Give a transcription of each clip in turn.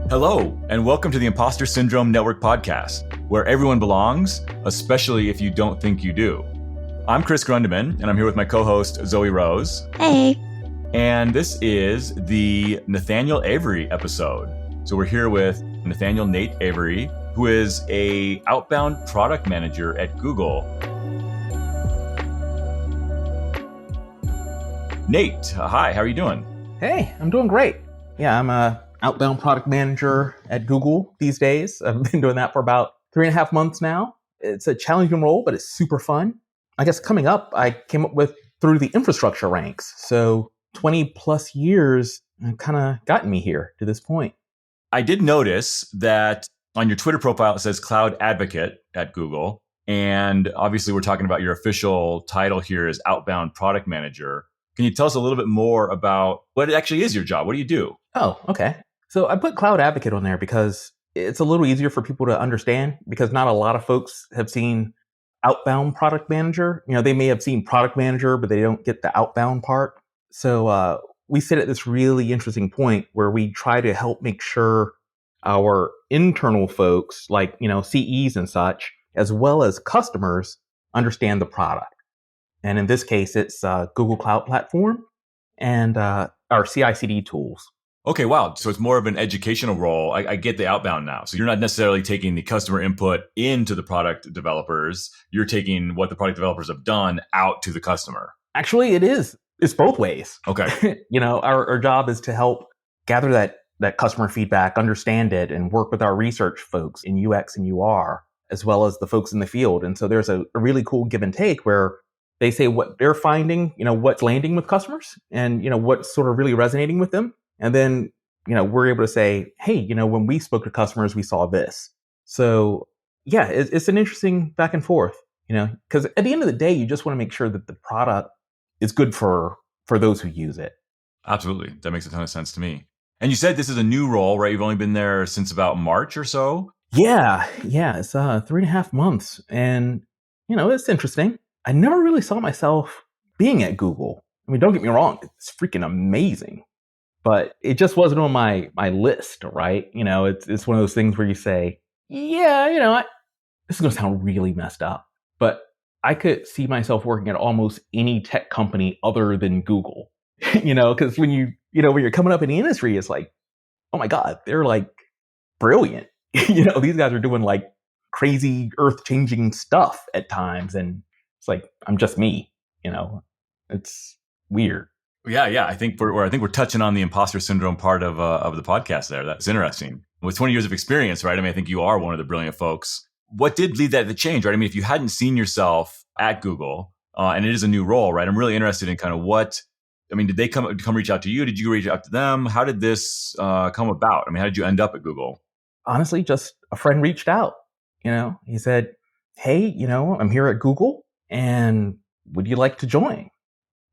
Hello, and welcome to the Imposter Syndrome Network Podcast, where everyone belongs, especially if you don't think you do. I'm Chris Grundeman, and I'm here with my co-host, Zoe Rose. Hey. And this is the Nathaniel Avery episode. So we're here with Nathaniel Nate Avery, who is a outbound product manager at Google. Nate, hi, how are you doing? Hey, I'm doing great. Yeah, I'm a outbound product manager at Google these days. I've been doing that for about 3.5 months now. It's a challenging role, but it's super fun. I guess coming up, I came up with through the infrastructure ranks. So 20 plus years kind of gotten me here to this point. I did notice that on your Twitter profile, it says Cloud Advocate at Google. And obviously, we're talking about your official title here is Outbound Product Manager. Can you tell us a little bit more about what actually is your job? What do you do? Oh, okay. So I put Cloud Advocate on there because it's a little easier for people to understand because not a lot of folks have seen outbound product manager. You know, they may have seen product manager, but they don't get the outbound part. So we sit at this really interesting point where we try to help make sure our internal folks, like, you know, CEs and such, as well as customers, understand the product. And in this case, it's Google Cloud Platform and our CI/CD tools. Okay, wow. So it's more of an educational role. I get the outbound now. So you're not necessarily taking the customer input into the product developers. You're taking what the product developers have done out to the customer. Actually, it is. It's both ways. Okay. You know, our job is to help gather that customer feedback, understand it, and work with our research folks in UX and UR, as well as the folks in the field. And so there's a really cool give and take where they say what they're finding, you know, what's landing with customers and, you know, what's sort of really resonating with them. And then, you know, we're able to say, hey, you know, when we spoke to customers, we saw this. So yeah, it's an interesting back and forth, you know, because at the end of the day, you just want to make sure that the product is good for those who use it. Absolutely. That makes a ton of sense to me. And you said this is a new role, right? You've only been there since about March or so? Yeah. It's 3.5 months. And, you know, it's interesting. I never really saw myself being at Google. I mean, don't get me wrong. It's freaking amazing. But it just wasn't on my list, right? You know, it's one of those things where you say, yeah, you know, this is going to sound really messed up, but I could see myself working at almost any tech company other than Google, you know, because when you're coming up in the industry, it's like, oh my God, they're like brilliant. You know, these guys are doing like crazy earth-changing stuff at times. And it's like, I'm just me, you know, it's weird. Yeah. I think we're touching on the imposter syndrome part of the podcast there. That's interesting. With 20 years of experience, right? I mean, I think you are one of the brilliant folks. What did lead that to change, right? I mean, if you hadn't seen yourself at Google, and it is a new role, right? I'm really interested in kind of did they come reach out to you? Did you reach out to them? How did this come about? I mean, how did you end up at Google? Honestly, just a friend reached out. You know, he said, hey, you know, I'm here at Google and would you like to join?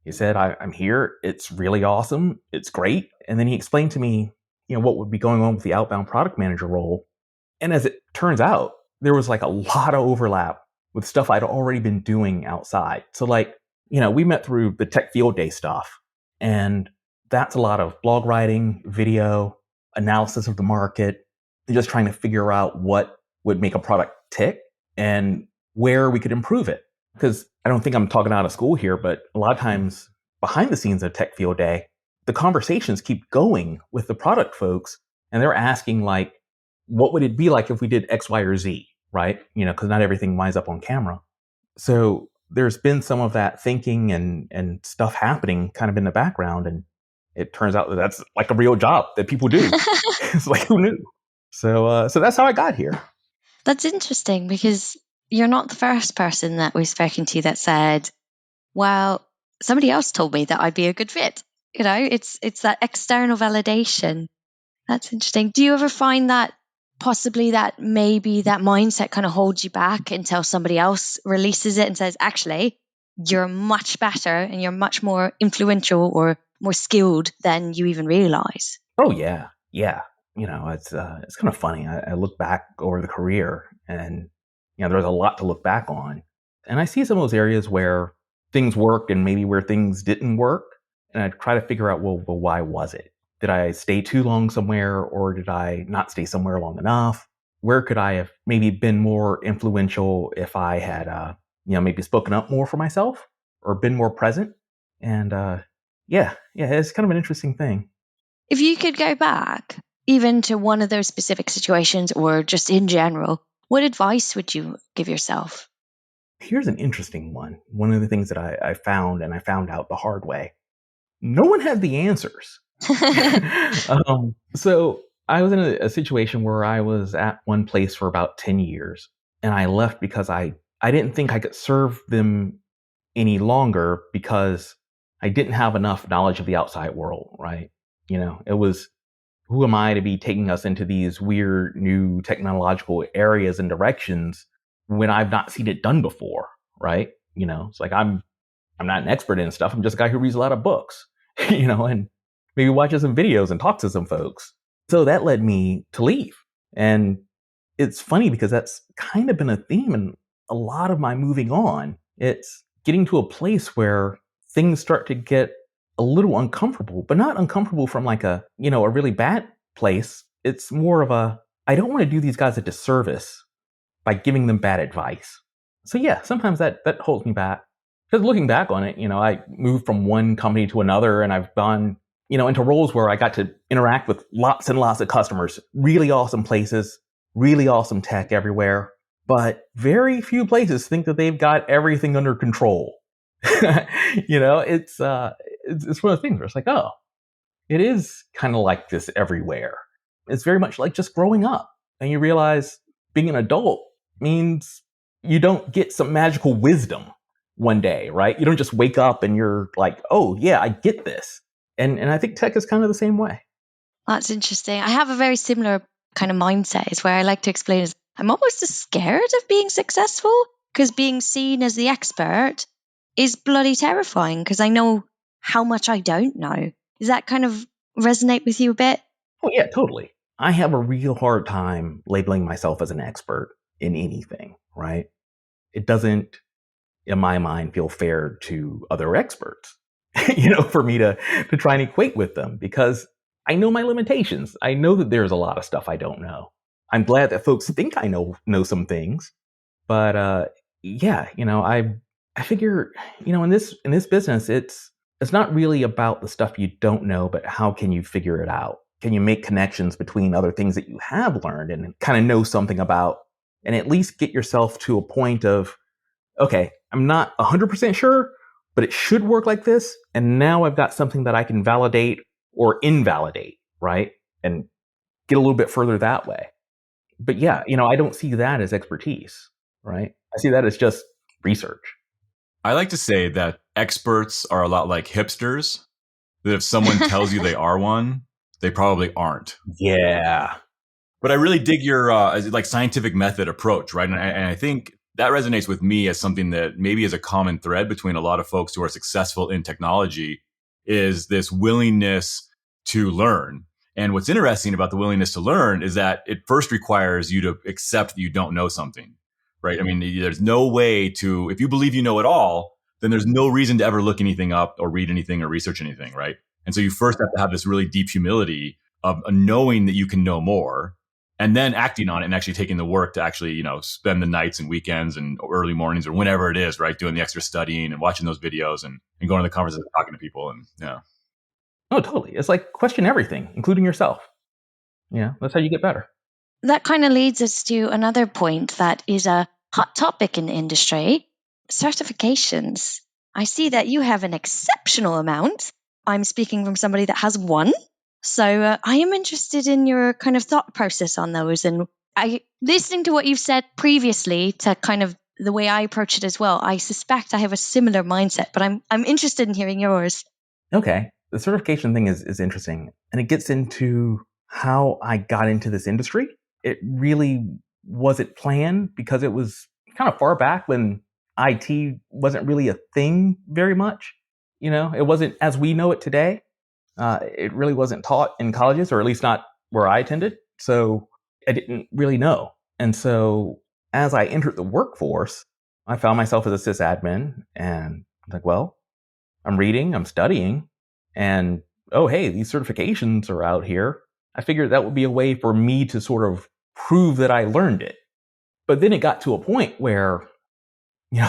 He said, I'm here. It's really awesome. It's great. And then he explained to me, you know, what would be going on with the outbound product manager role. And as it turns out, there was like a lot of overlap with stuff I'd already been doing outside. So like, you know, we met through the tech field day stuff. And that's a lot of blog writing, video, analysis of the market, and just trying to figure out what would make a product tick and where we could improve it. Because I don't think I'm talking out of school here, but a lot of times behind the scenes of Tech Field Day, the conversations keep going with the product folks and they're asking like, what would it be like if we did X, Y, or Z, right? You know, because not everything winds up on camera. So there's been some of that thinking and stuff happening kind of in the background. And it turns out that that's like a real job that people do. It's like, who knew? So that's how I got here. That's interesting because you're not the first person that we've spoken to that said, well, somebody else told me that I'd be a good fit. You know, it's that external validation. That's interesting. Do you ever find that possibly that maybe that mindset kind of holds you back until somebody else releases it and says, actually, you're much better and you're much more influential or more skilled than you even realize? Oh, yeah. Yeah. You know, it's kind of funny. I look back over the career and, you know, there's a lot to look back on. And I see some of those areas where things worked and maybe where things didn't work. And I try to figure out, well, why was it? Did I stay too long somewhere, or did I not stay somewhere long enough? Where could I have maybe been more influential if I had, maybe spoken up more for myself or been more present? And yeah, it's kind of an interesting thing. If you could go back, even to one of those specific situations or just in general, what advice would you give yourself? Here's an interesting one. One of the things that I found, and I found out the hard way, no one had the answers. So I was in a situation where I was at one place for about 10 years, and I left because I didn't think I could serve them any longer because I didn't have enough knowledge of the outside world, right? It was, who am I to be taking us into these weird new technological areas and directions when I've not seen it done before, right? It's like I'm not an expert in stuff. I'm just a guy who reads a lot of books, and maybe watches some videos and talks to some folks. So that led me to leave. And it's funny because that's kind of been a theme in a lot of my moving on. It's getting to a place where things start to get a little uncomfortable, but not uncomfortable from like a really bad place. It's more of I don't want to do these guys a disservice by giving them bad advice. So yeah, sometimes that holds me back. Because looking back on it, I moved from one company to another, and I've gone, into roles where I got to interact with lots and lots of customers, really awesome places, really awesome tech everywhere. But very few places think that they've got everything under control. It's one of the things where it's like, oh, it is kind of like this everywhere. It's very much like just growing up. And you realize being an adult means you don't get some magical wisdom one day, right? You don't just wake up and you're like, oh yeah, I get this. And I think tech is kind of the same way. That's interesting. I have a very similar kind of mindset, is where I like to explain is I'm almost as scared of being successful, because being seen as the expert is bloody terrifying, because I know how much I don't know. Does that kind of resonate with you a bit? Oh yeah, totally. I have a real hard time labeling myself as an expert in anything, right? It doesn't, in my mind, feel fair to other experts, for me to try and equate with them, because I know my limitations. I know that there's a lot of stuff I don't know. I'm glad that folks think I know some things, but yeah, I figure, in this business, it's not really about the stuff you don't know, but how can you figure it out? Can you make connections between other things that you have learned and kind of know something about, and at least get yourself to a point of, okay, I'm not 100% sure, but it should work like this. And now I've got something that I can validate or invalidate, right? And get a little bit further that way. But yeah, I don't see that as expertise, right? I see that as just research. I like to say that experts are a lot like hipsters, that if someone tells you they are one, they probably aren't. Yeah. But I really dig your scientific method approach, right? And I think that resonates with me as something that maybe is a common thread between a lot of folks who are successful in technology, is this willingness to learn. And what's interesting about the willingness to learn is that it first requires you to accept that you don't know something, right? I mean, there's no way to, if you believe you know it all, then there's no reason to ever look anything up or read anything or research anything, right? And so you first have to have this really deep humility of knowing that you can know more, and then acting on it and actually taking the work to actually, spend the nights and weekends and early mornings or whenever it is, right? Doing the extra studying and watching those videos and going to the conferences and talking to people. And yeah. Oh, totally. It's like question everything, including yourself. That's how you get better. That kind of leads us to another point that is a hot topic in the industry: certifications. I see that you have an exceptional amount. I'm speaking from somebody that has one. So I am interested in your kind of thought process on those. And listening to what you've said previously to kind of the way I approach it as well, I suspect I have a similar mindset, but I'm interested in hearing yours. Okay. The certification thing is interesting, and it gets into how I got into this industry. It really wasn't planned because it was kind of far back when IT wasn't really a thing very much. It wasn't as we know it today. It really wasn't taught in colleges, or at least not where I attended. So I didn't really know. And so as I entered the workforce, I found myself as a sysadmin, and I'm like, well, I'm reading, I'm studying, and oh, hey, these certifications are out here. I figured that would be a way for me to sort of prove that I learned it. But then it got to a point where,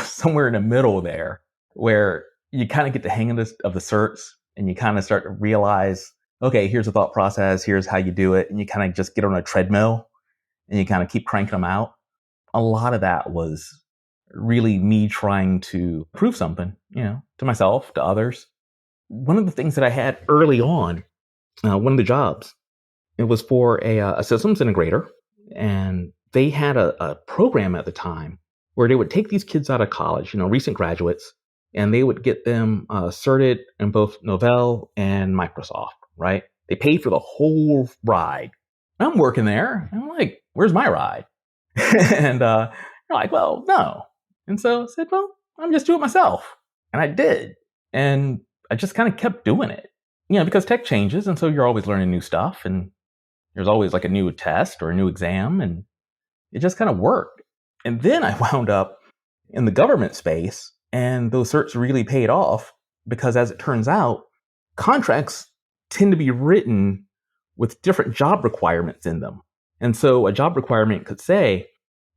somewhere in the middle there, where you kind of get the hang of the certs and you kind of start to realize, okay, here's the thought process, here's how you do it. And you kind of just get on a treadmill and you kind of keep cranking them out. A lot of that was really me trying to prove something, to myself, to others. One of the things that I had early on, one of the jobs, it was for a systems integrator, and they had a program at the time where they would take these kids out of college, recent graduates, and they would get them certed in both Novell and Microsoft, right? They paid for the whole ride. I'm working there. I'm like, where's my ride? And they're like, well, no. And so I said, well, I'm just doing it myself. And I did. And I just kind of kept doing it, because tech changes. And so you're always learning new stuff. And there's always like a new test or a new exam. And it just kind of worked. And then I wound up in the government space. And those certs really paid off because, as it turns out, contracts tend to be written with different job requirements in them. And so a job requirement could say,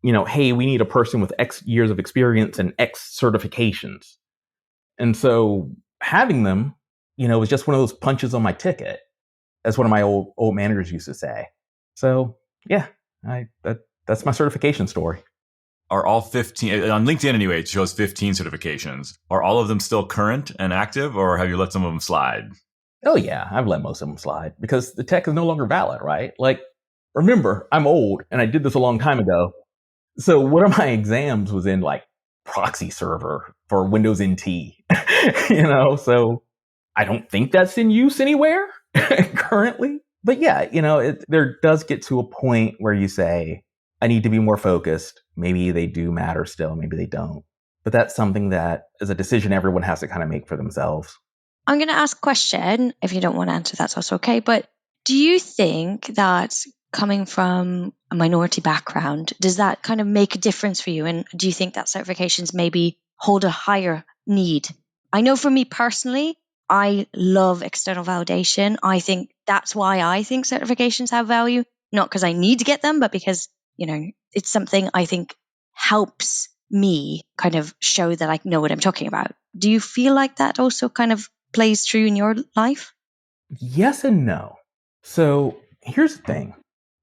hey, we need a person with X years of experience and X certifications. And so having them, was just one of those punches on my ticket, as one of my old managers used to say. So yeah, that's my certification story. Are all 15, on LinkedIn anyway, it shows 15 certifications. Are all of them still current and active, or have you let some of them slide? Oh yeah, I've let most of them slide because the tech is no longer valid, right? Like, remember, I'm old and I did this a long time ago. So one of my exams was in like proxy server for Windows NT, so I don't think that's in use anywhere currently. But yeah, there does get to a point where you say, I need to be more focused. Maybe they do matter still, maybe they don't. But that's something that is a decision everyone has to kind of make for themselves. I'm going to ask a question. If you don't want to answer, that's also okay. But do you think that coming from a minority background, does that kind of make a difference for you? And do you think that certifications maybe hold a higher need? I know for me personally, I love external validation. I think that's why I think certifications have value, not because I need to get them, but because, it's something I think helps me kind of show that I know what I'm talking about. Do you feel like that also kind of plays true in your life? Yes and no. So here's the thing.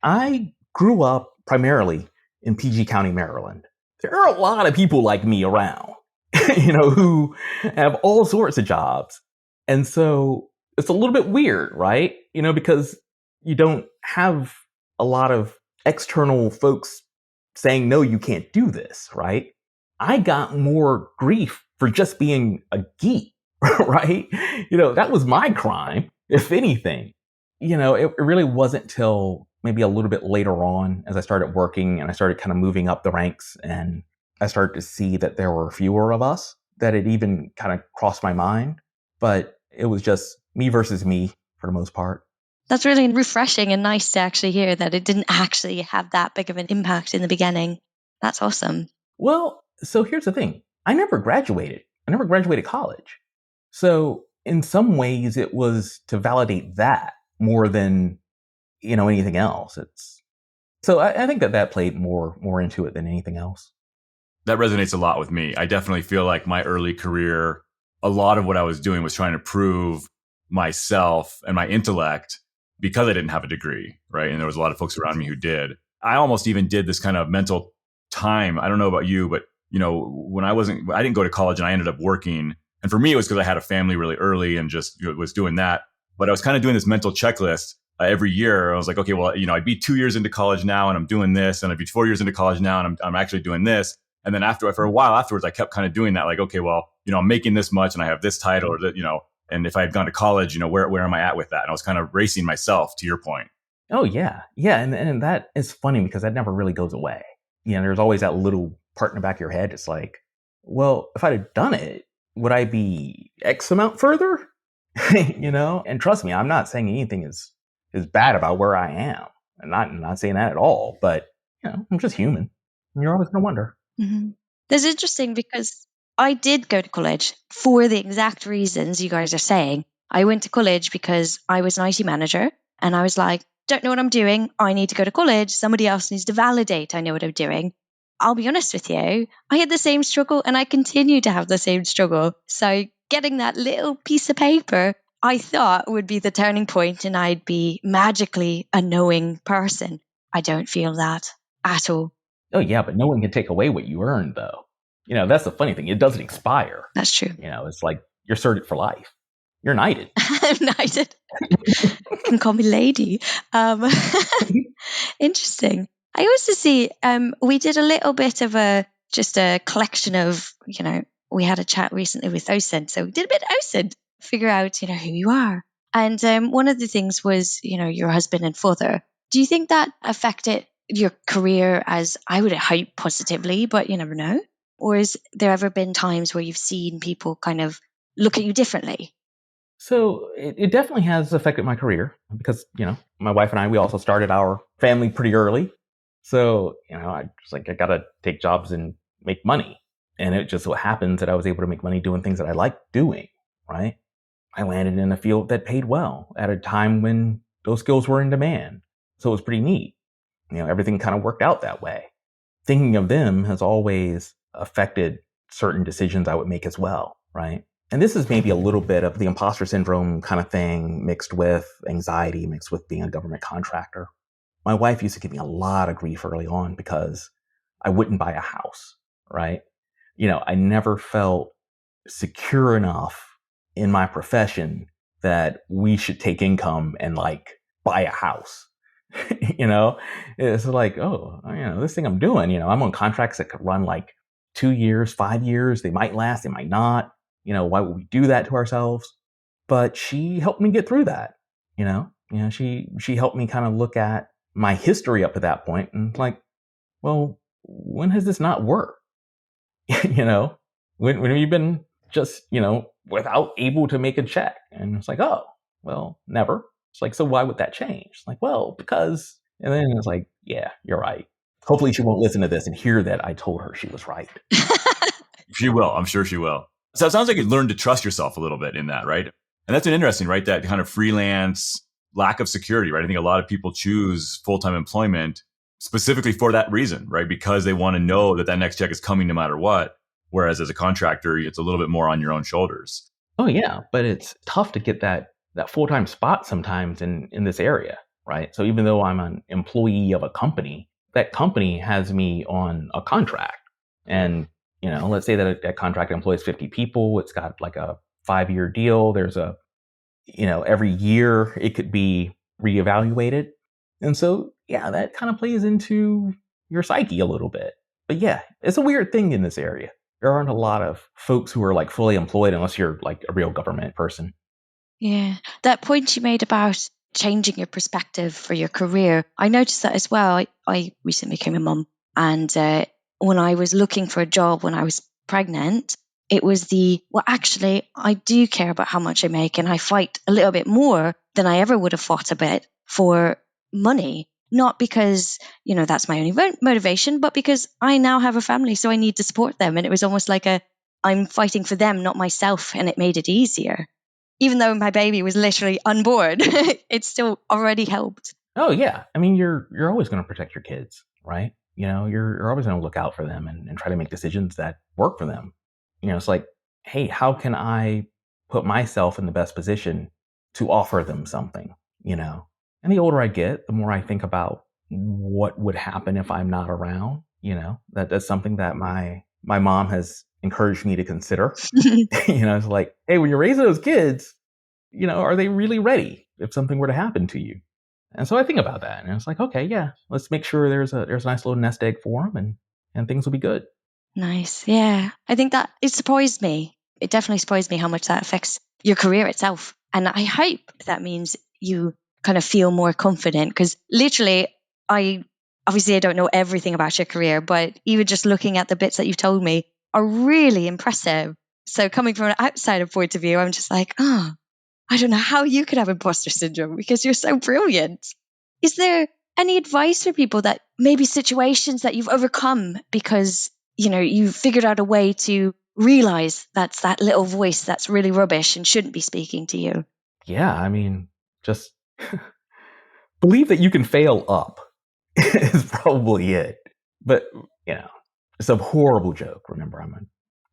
I grew up primarily in PG County, Maryland. There are a lot of people like me around, who have all sorts of jobs. And so it's a little bit weird, right? Because you don't have a lot of external folks saying, no, you can't do this, right? I got more grief for just being a geek, right? That was my crime, if anything. It really wasn't till maybe a little bit later on as I started working and I started kind of moving up the ranks and I started to see that there were fewer of us that it even kind of crossed my mind. But it was just me versus me for the most part. That's really refreshing and nice to actually hear that it didn't actually have that big of an impact in the beginning. That's awesome. Well, so here's the thing. I never graduated college. So in some ways it was to validate that more than, anything else. So I think that played more into it than anything else. That resonates a lot with me. I definitely feel like my early career, a lot of what I was doing was trying to prove myself and my intellect because I didn't have a degree, right? And there was a lot of folks around me who did. I almost even did this kind of mental time. I don't know about you, but when I didn't go to college and I ended up working. And for me, it was because I had a family really early and just was doing that. But I was kind of doing this mental checklist every year. I was like, okay, well, I'd be 2 years into college now and I'm doing this, and I'd be 4 years into college now and I'm actually doing this. And then for a while afterwards, I kept kind of doing that. Like, okay, well, I'm making this much and I have this title, or that, and if I had gone to college, where am I at with that? And I was kind of racing myself, to your point. Oh yeah. Yeah. And that is funny because that never really goes away. There's always that little part in the back of your head. It's like, well, if I'd have done it, would I be X amount further? And trust me, I'm not saying anything is bad about where I am. I'm not saying that at all, but I'm just human. And you're always going to wonder. Mm-hmm. That's interesting because I did go to college for the exact reasons you guys are saying. I went to college because I was an IT manager and I was like, don't know what I'm doing. I need to go to college. Somebody else needs to validate I know what I'm doing. I'll be honest with you. I had the same struggle and I continue to have the same struggle. So getting that little piece of paper, I thought would be the turning point and I'd be magically a knowing person. I don't feel that at all. Oh, yeah, but no one can take away what you earned, though. That's the funny thing. It doesn't expire. That's true. It's like you're certed for life. You're knighted. I'm knighted. You can call me lady. Interesting. I also see we did a little bit of just a collection of, we had a chat recently with OSINT. So we did a bit of OSINT, figure out, who you are. And one of the things was, your husband and father. Do you think that affected your career as, I would hope, positively, but you never know? Or has there ever been times where you've seen people kind of look at you differently? So it definitely has affected my career because, my wife and I, we also started our family pretty early. So, I got to take jobs and make money. And it just so happens that I was able to make money doing things that I like doing, right? I landed in a field that paid well at a time when those skills were in demand. So it was pretty neat. Everything kind of worked out that way. Thinking of them has always affected certain decisions I would make as well, right? And this is maybe a little bit of the imposter syndrome kind of thing mixed with anxiety, mixed with being a government contractor. My wife used to give me a lot of grief early on because I wouldn't buy a house, right? I never felt secure enough in my profession that we should take income and buy a house. It's like, this thing I'm doing, I'm on contracts that could run 2 years, 5 years. They might last, they might not. Why would we do that to ourselves? But she helped me get through that. She helped me kind of look at my history up to that point and well, when has this not worked? When have you been just, without able to make a check? And it's like, oh, well, never. It's so why would that change? It's well, because, and then it's yeah, you're right. Hopefully she won't listen to this and hear that I told her she was right. She will. I'm sure she will. So it sounds like you learned to trust yourself a little bit in that, right? And that's an interesting, right? That kind of freelance lack of security, right? I think a lot of people choose full-time employment specifically for that reason, right? Because they want to know that that next check is coming no matter what. Whereas as a contractor, it's a little bit more on your own shoulders. Oh, yeah. But it's tough to get that full-time spot sometimes in this area, right? So even though I'm an employee of a company, that company has me on a contract. And, let's say that contract employs 50 people. It's got a 5-year deal. There's every year it could be reevaluated. And so, yeah, that kind of plays into your psyche a little bit. But yeah, it's a weird thing in this area. There aren't a lot of folks who are fully employed unless you're a real government person. Yeah, that point you made about changing your perspective for your career, I noticed that as well. I recently became a mum, and when I was looking for a job when I was pregnant, it was actually, I do care about how much I make, and I fight a little bit more than I ever would have fought a bit for money. Not because, that's my only motivation, but because I now have a family, so I need to support them. And it was almost I'm fighting for them, not myself, and it made it easier. Even though my baby was literally unborn, it still already helped. Oh, yeah. I mean, you're always going to protect your kids, right? You're always going to look out for them and try to make decisions that work for them. It's hey, how can I put myself in the best position to offer them something, And the older I get, the more I think about what would happen if I'm not around, That's something that my mom has encouraged me to consider. It's hey, when you're raising those kids, are they really ready if something were to happen to you? And so I think about that, and it's okay, yeah, let's make sure there's a nice little nest egg for them, and things will be good. Nice, yeah. I think that it surprised me. It definitely surprised me how much that affects your career itself, and I hope that means you kind of feel more confident, because literally, I don't know everything about your career, but even just looking at the bits that you've told me are really impressive. So coming from an outsider point of view, I'm just I don't know how you could have imposter syndrome because you're so brilliant. Is there any advice for people that maybe situations that you've overcome because, you figured out a way to realize that's that little voice that's really rubbish and shouldn't be speaking to you? Yeah, I mean, just believe that you can fail up is probably it. But, you know, it's a horrible joke. Remember, I'm a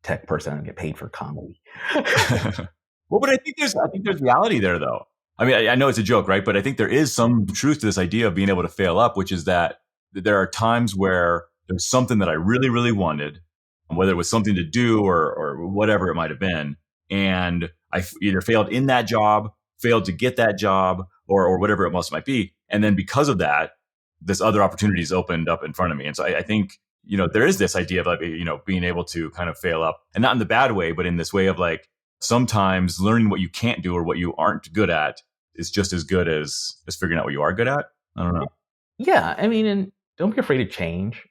tech person. I get paid for comedy. Well, but I think there's reality there, though. I mean, I know it's a joke, right? But I think there is some truth to this idea of being able to fail up, which is that there are times where there's something that I really, really wanted, whether it was something to do or whatever it might have been, and either failed in that job, failed to get that job, or whatever it might be, and then because of that, this other opportunities opened up in front of me, and so I think there is this idea of like being able to kind of fail up, and not in the bad way, but in this way of like sometimes learning what you can't do or what you aren't good at is just as good as figuring out what you are good at. I don't know. Yeah, I mean, and don't be afraid to change.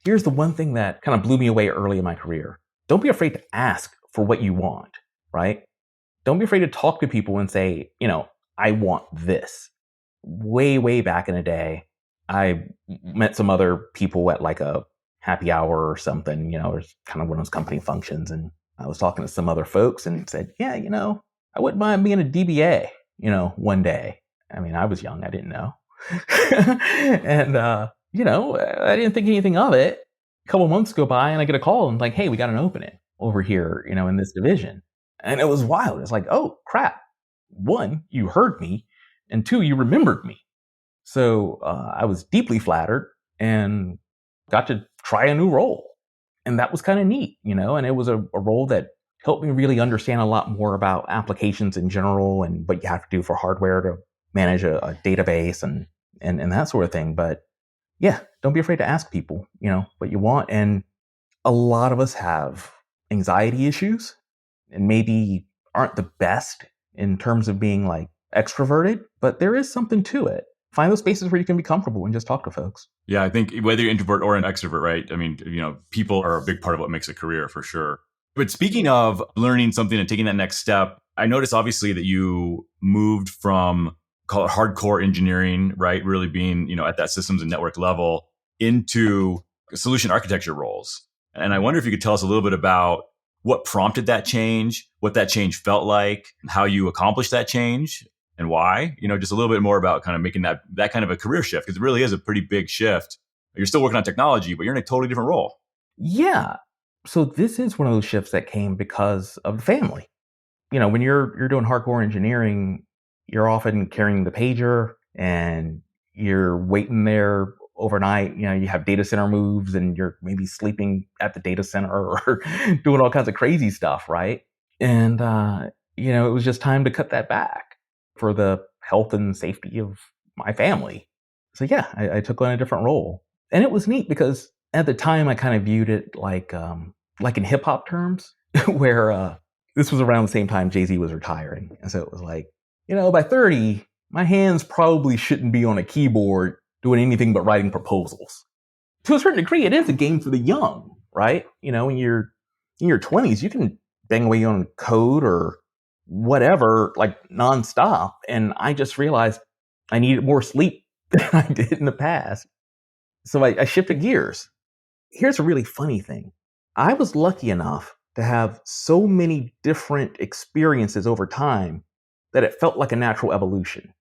Here's the one thing that kind of blew me away early in my career. Don't be afraid to ask for what you want, right? Don't be afraid to talk to people and say, I want this. Way, way back in the day, I met some other people at like a happy hour or something, it was kind of one of those company functions. And I was talking to some other folks and said, yeah, I wouldn't mind being a DBA, one day. I mean, I was young. I didn't know. And, I didn't think anything of it. A couple months go by and I get a call and like, hey, we got an opening over here, in this division. And it was wild. It's like, oh, crap. One, you heard me. And two, you remembered me. So I was deeply flattered and got to try a new role. And that was kind of neat, and it was a role that helped me really understand a lot more about applications in general and what you have to do for hardware to manage a database and that sort of thing. But yeah, don't be afraid to ask people, what you want. And a lot of us have anxiety issues and maybe aren't the best in terms of being like extroverted, but there is something to it. Find those spaces where you can be comfortable and just talk to folks. Yeah, I think whether you're introvert or an extrovert, right? I mean, people are a big part of what makes a career for sure. But speaking of learning something and taking that next step, I noticed obviously that you moved from, call it hardcore engineering, right? Really being, at that systems and network level into solution architecture roles. And I wonder if you could tell us a little bit about what prompted that change, what that change felt like, how you accomplished that change and why, just a little bit more about kind of making that kind of a career shift, because it really is a pretty big shift. You're still working on technology, but you're in a totally different role. Yeah. So this is one of those shifts that came because of the family. When you're doing hardcore engineering, you're often carrying the pager and you're waiting there overnight. You have data center moves and you're maybe sleeping at the data center or doing all kinds of crazy stuff, right? And, it was just time to cut that back for the health and safety of my family. So yeah, I took on a different role. And it was neat because at the time I kind of viewed it like in hip hop terms, where this was around the same time Jay-Z was retiring. And so it was like, by 30, my hands probably shouldn't be on a keyboard doing anything but writing proposals. To a certain degree, it is a game for the young, right? When you're in your 20s, you can bang away on code or whatever, like nonstop. And I just realized I needed more sleep than I did in the past. So I shifted gears. Here's a really funny thing. I was lucky enough to have so many different experiences over time that it felt like a natural evolution.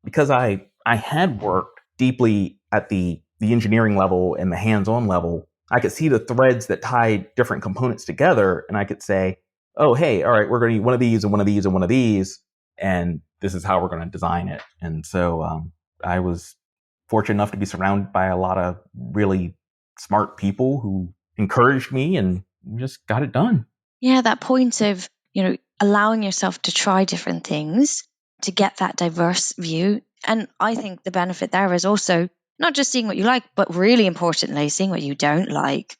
Because I had worked deeply at the engineering level and the hands-on level, I could see the threads that tied different components together, and I could say, oh, hey, all right, we're going to need one of these and one of these and one of these, and this is how we're going to design it. And so I was fortunate enough to be surrounded by a lot of really smart people who encouraged me and just got it done. Yeah, that point of, allowing yourself to try different things to get that diverse view. And I think the benefit there is also not just seeing what you like, but really importantly, seeing what you don't like.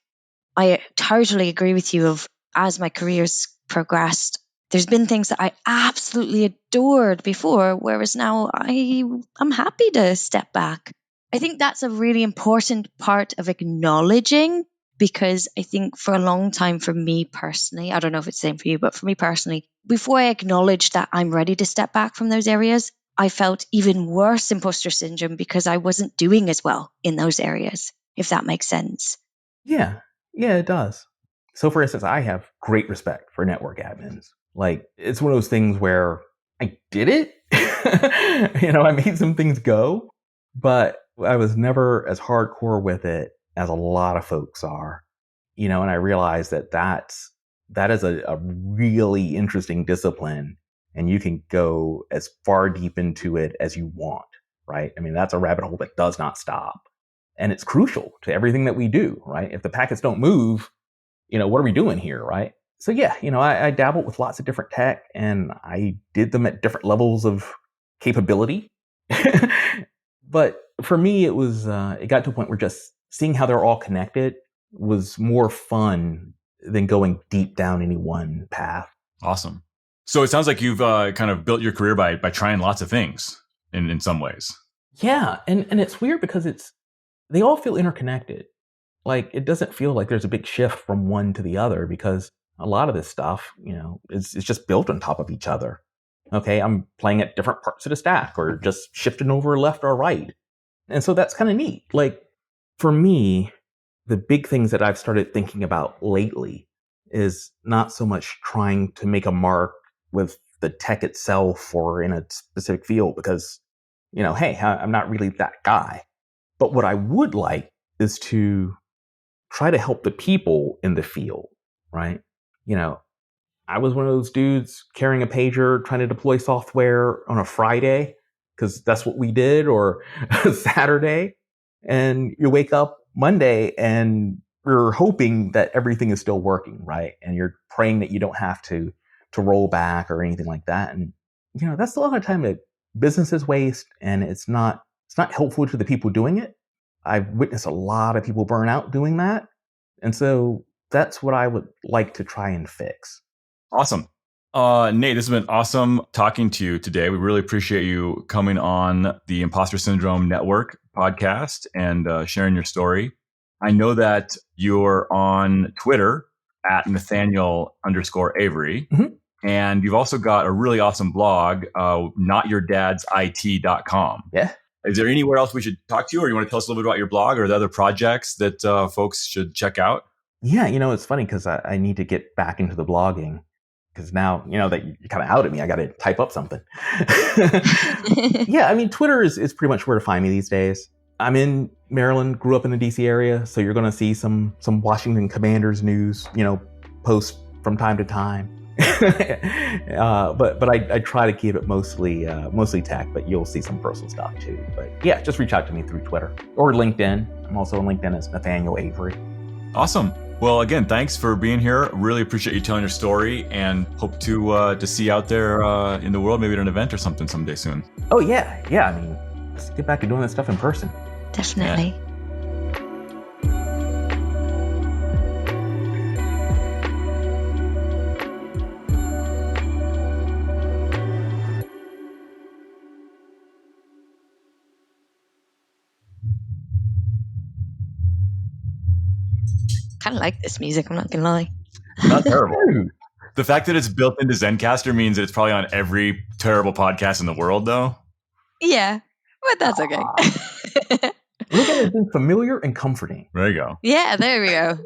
I totally agree with you of as my career's progressed, there's been things that I absolutely adored before, whereas now I'm happy to step back. I think that's a really important part of acknowledging, because I think for a long time, for me personally, I don't know if it's the same for you, but for me personally, before I acknowledged that I'm ready to step back from those areas, I felt even worse imposter syndrome because I wasn't doing as well in those areas, if that makes sense. Yeah, it does. So for instance, I have great respect for network admins. Like, it's one of those things where I did it. I made some things go, but I was never as hardcore with it as a lot of folks are. And I realized that is a really interesting discipline, and you can go as far deep into it as you want, right? I mean, that's a rabbit hole that does not stop. And it's crucial to everything that we do, right? If the packets don't move, what are we doing here, right? So yeah, I dabbled with lots of different tech, and I did them at different levels of capability. But for me, it got to a point where just seeing how they're all connected was more fun than going deep down any one path. Awesome. So it sounds like you've kind of built your career by trying lots of things in some ways. Yeah. And it's weird because they all feel interconnected. Like, it doesn't feel like there's a big shift from one to the other, because a lot of this stuff, it's just built on top of each other. Okay, I'm playing at different parts of the stack, or just shifting over left or right. And so that's kind of neat. Like, for me, the big things that I've started thinking about lately is not so much trying to make a mark with the tech itself or in a specific field, because, hey, I'm not really that guy. But what I would like is to try to help the people in the field, right? I was one of those dudes carrying a pager, trying to deploy software on a Friday, because that's what we did, or a Saturday. And you wake up Monday and you're hoping that everything is still working, right? And you're praying that you don't have to roll back or anything like that. And, that's a lot of time that businesses waste, and it's not helpful to the people doing it. I've witnessed a lot of people burn out doing that. And so that's what I would like to try and fix. Awesome. Nate, this has been awesome talking to you today. We really appreciate you coming on the Imposter Syndrome Network podcast and sharing your story. I know that you're on Twitter at Nathaniel_Avery. Mm-hmm. And you've also got a really awesome blog, notyourdadsit.com. Yeah. Is there anywhere else we should talk to you, or you want to tell us a little bit about your blog or the other projects that folks should check out? Yeah, it's funny because I need to get back into the blogging, because now, that you kind of outed me, I got to type up something. Yeah, I mean, Twitter is pretty much where to find me these days. I'm in Maryland, grew up in the DC area, so you're going to see some Washington Commanders news, posts from time to time. But I try to keep it mostly tech, but you'll see some personal stuff too. But yeah, just reach out to me through Twitter or LinkedIn. I'm also on LinkedIn as Nathaniel Avery. Awesome. Well, again, thanks for being here. Really appreciate you telling your story, and hope to see you out there in the world, maybe at an event or something someday soon. Oh yeah. I mean, let's get back to doing that stuff in person. Definitely. Yeah. Kind of like this music, I'm not gonna lie. Not terrible. The fact that it's built into Zencastr means that it's probably on every terrible podcast in the world, though. Yeah, but that's okay. Look at it being familiar and comforting. There you go. Yeah, there we go.